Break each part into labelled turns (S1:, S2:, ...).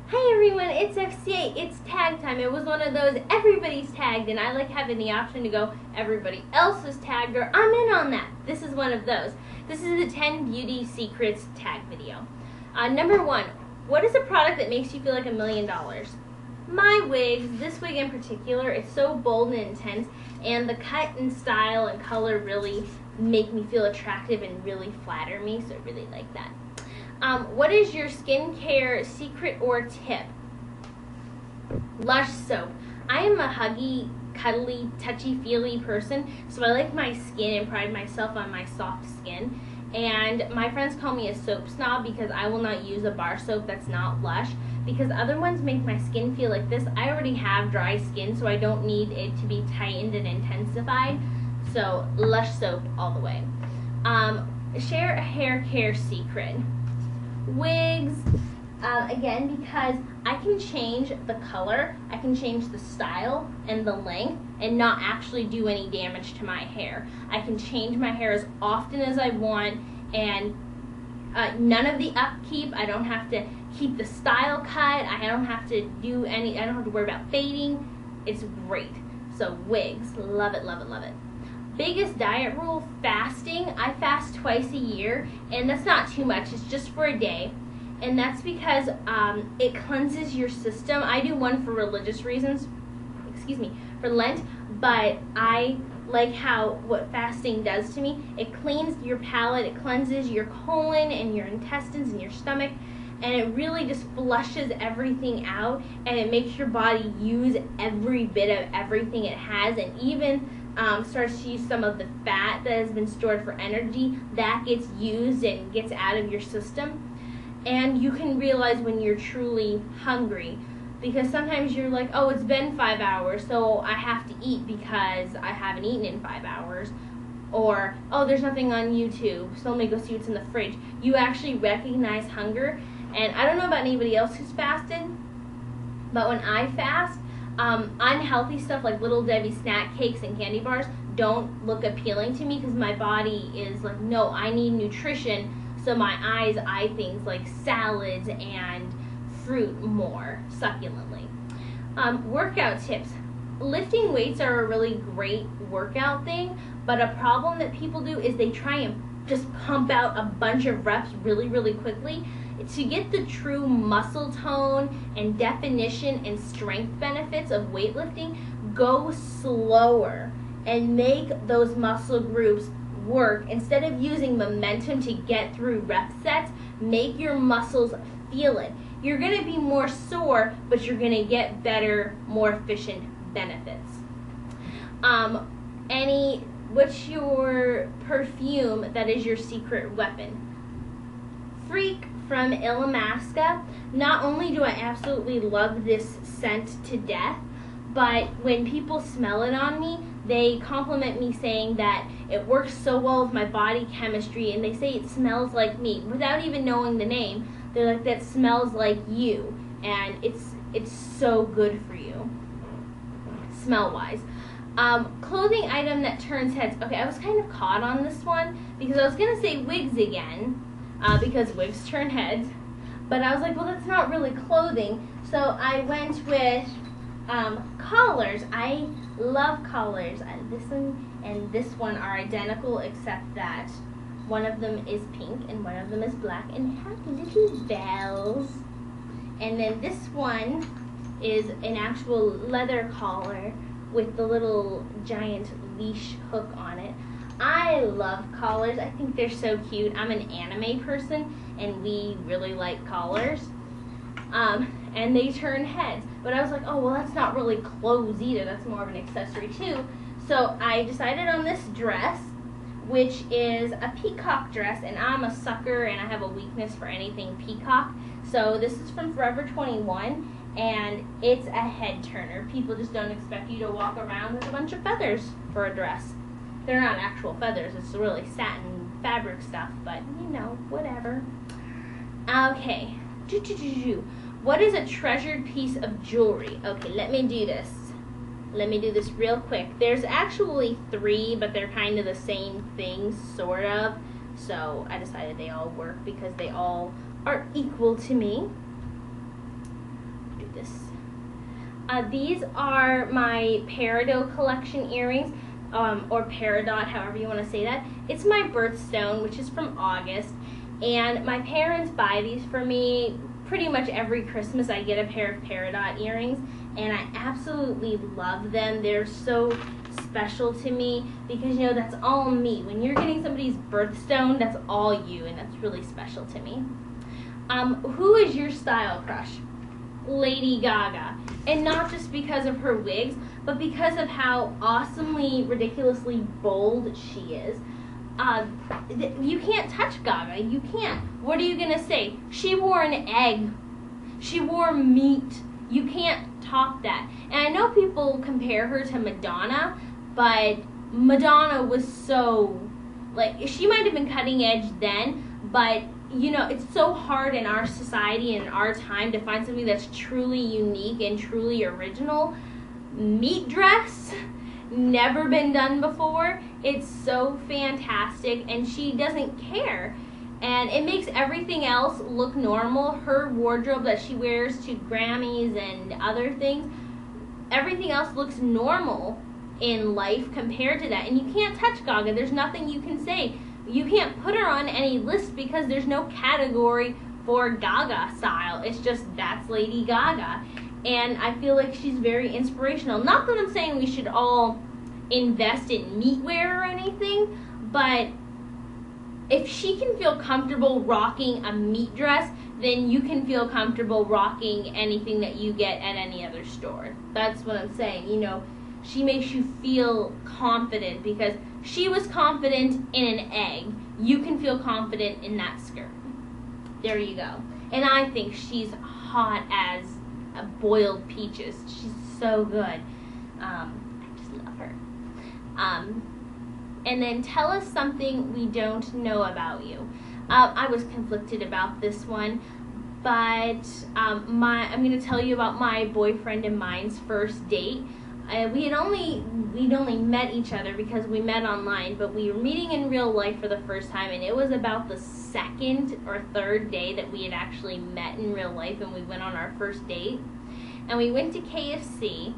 S1: Hi everyone, it's FCA, it's tag time. It was one of those everybody's tagged, and I like having the option to go everybody else is tagged, or I'm in on that. This is one of those. This is the 10 beauty secrets tag video. Number 1, what is a product that makes you feel like $1 million? My wigs, this wig in particular, is so bold and intense, and the cut and style and color really make me feel attractive and really flatter me, so I really like that. What is your skincare secret or tip? Lush soap. I am a huggy, cuddly, touchy-feely person, so I like my skin and pride myself on my soft skin. And my friends call me a soap snob because I will not use a bar soap that's not Lush, because other ones make my skin feel like this. I already have dry skin, so I don't need it to be tightened and intensified. So Lush soap all the way. Share a hair care secret. Wigs, again, because I can change the color, I can change the style and the length and not actually do any damage to my hair. I can change my hair as often as I want, and none of the upkeep. I don't have to keep the style cut. I don't have to do any, I don't have to worry about fading. It's great. So wigs, love it, love it, love it. Biggest diet rule, fasting. I fast twice a year, and that's not too much. It's just for a day, and that's because it cleanses your system. I do one for religious reasons, for Lent, but I like what fasting does to me. It cleans your palate, it cleanses your colon and your intestines and your stomach, and it really just flushes everything out, and it makes your body use every bit of everything it has, and even starts to use some of the fat that has been stored for energy. That gets used and gets out of your system. And you can realize when you're truly hungry, because sometimes you're like, oh, it's been 5 hours, so I have to eat because I haven't eaten in 5 hours. Or, oh, there's nothing on YouTube, so let me go see what's in the fridge. You actually recognize hunger. And I don't know about anybody else who's fasted, but when I fast, unhealthy stuff like Little Debbie snack cakes and candy bars don't look appealing to me, because my body is like, no, I need nutrition, so my eyes eye things like salads and fruit more succulently. Workout tips. Lifting weights are a really great workout thing, but a problem that people do is they try and just pump out a bunch of reps really, really quickly. To get the true muscle tone and definition and strength benefits of weightlifting, go slower and make those muscle groups work. Instead of using momentum to get through rep sets, make your muscles feel it. You're going to be more sore, but you're going to get better, more efficient benefits. What's your perfume that is your secret weapon? Freak from Illamasqua. Not only do I absolutely love this scent to death, but when people smell it on me, they compliment me saying that it works so well with my body chemistry, and they say it smells like me. Without even knowing the name, they're like, that smells like you, and it's so good for you, smell-wise. Clothing item that turns heads. Okay, I was kind of caught on this one, because I was going to say wigs again, because wigs turn heads, but I was like, well, that's not really clothing, so I went with collars. I love collars. This one and this one are identical, except that one of them is pink and one of them is black and have little bells. And then this one is an actual leather collar with the little giant leash hook on it. I love collars. I think they're so cute. I'm an anime person, and we really like collars. And they turn heads. But I was like, oh, well, that's not really clothes either. That's more of an accessory too. So I decided on this dress, which is a peacock dress, and I'm a sucker, and I have a weakness for anything peacock. So this is from Forever 21, and it's a head turner. People just don't expect you to walk around with a bunch of feathers for a dress. They're not actual feathers, it's really satin fabric stuff, but you know, whatever. Okay, what is a treasured piece of jewelry? Okay, let me do this. Let me do this real quick. There's actually 3, but they're kind of the same thing, sort of. So I decided they all work because they all are equal to me. These are my Peridot collection earrings, or Peridot, however you want to say that. It's my birthstone, which is from August, and my parents buy these for me pretty much every Christmas. I get a pair of Peridot earrings, and I absolutely love them. They're so special to me because, you know, that's all me. When you're getting somebody's birthstone, that's all you, and that's really special to me. Who is your style crush? Lady Gaga. And not just because of her wigs, but because of how awesomely, ridiculously bold she is. You can't touch Gaga. You can't. What are you going to say? She wore an egg. She wore meat. You can't top that. And I know people compare her to Madonna, but Madonna was so, like, she might have been cutting edge then, but, you know, it's so hard in our society and in our time to find something that's truly unique and truly original. Meat dress, never been done before. It's so fantastic, and she doesn't care. And it makes everything else look normal. Her wardrobe that she wears to Grammys and other things, everything else looks normal in life compared to that. And you can't touch Gaga. There's nothing you can say. You can't put her on any list because there's no category for Gaga style. It's just, that's Lady Gaga. And I feel like she's very inspirational. Not that I'm saying we should all invest in meatwear or anything, but if she can feel comfortable rocking a meat dress, then you can feel comfortable rocking anything that you get at any other store. That's what I'm saying. You know, she makes you feel confident because she was confident in an egg. You can feel confident in that skirt. There you go. And I think she's hot as boiled peaches. She's so good. I just love her. And then tell us something we don't know about you. I was conflicted about this one, but I'm going to tell you about my boyfriend and mine's first date. We'd only met each other because we met online, but we were meeting in real life for the first time, and it was about the second or third day that we had actually met in real life, and we went on our first date. And we went to KFC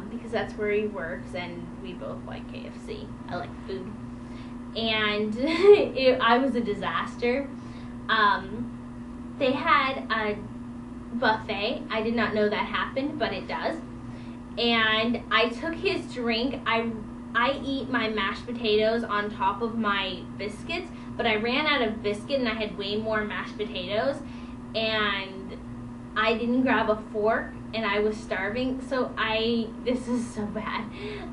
S1: because that's where he works, and we both like KFC. I like food. And I was a disaster. They had a buffet. I did not know that happened, but it does. And I took his drink. I eat my mashed potatoes on top of my biscuits, but I ran out of biscuit and I had way more mashed potatoes, and I didn't grab a fork and I was starving, so this is so bad.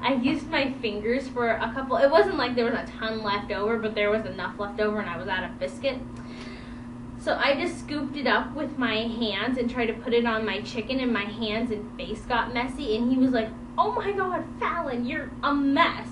S1: I used my fingers for a couple, it wasn't like there was a ton left over, but there was enough left over and I was out of biscuit. So I just scooped it up with my hands and tried to put it on my chicken, and my hands and face got messy, and he was like, "Oh my God, Fallon, you're a mess."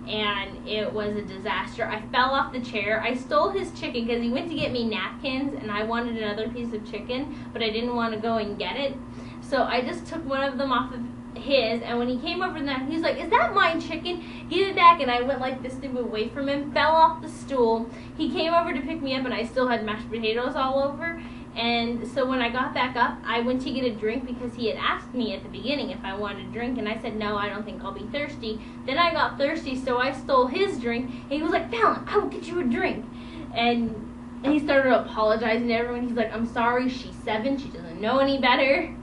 S1: And it was a disaster. I fell off the chair. I stole his chicken because he went to get me napkins and I wanted another piece of chicken, but I didn't want to go and get it. So I just took one of them off of his, and when he came over that, he was like, "Is that my chicken? Give it back." And I went like this to move away from him, fell off the stool. He came over to pick me up and I still had mashed potatoes all over. And so when I got back up, I went to get a drink because he had asked me at the beginning if I wanted a drink, and I said, "No, I don't think I'll be thirsty." Then I got thirsty, so I stole his drink, and he was like, "Fallon, I will get you a drink." And he started apologizing to everyone. He's like, "I'm sorry, she's 7, she doesn't know any better."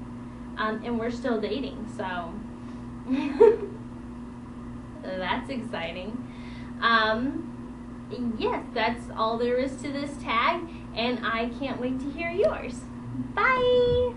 S1: And we're still dating, so that's exciting. Yes, that's all there is to this tag, and I can't wait to hear yours. Bye!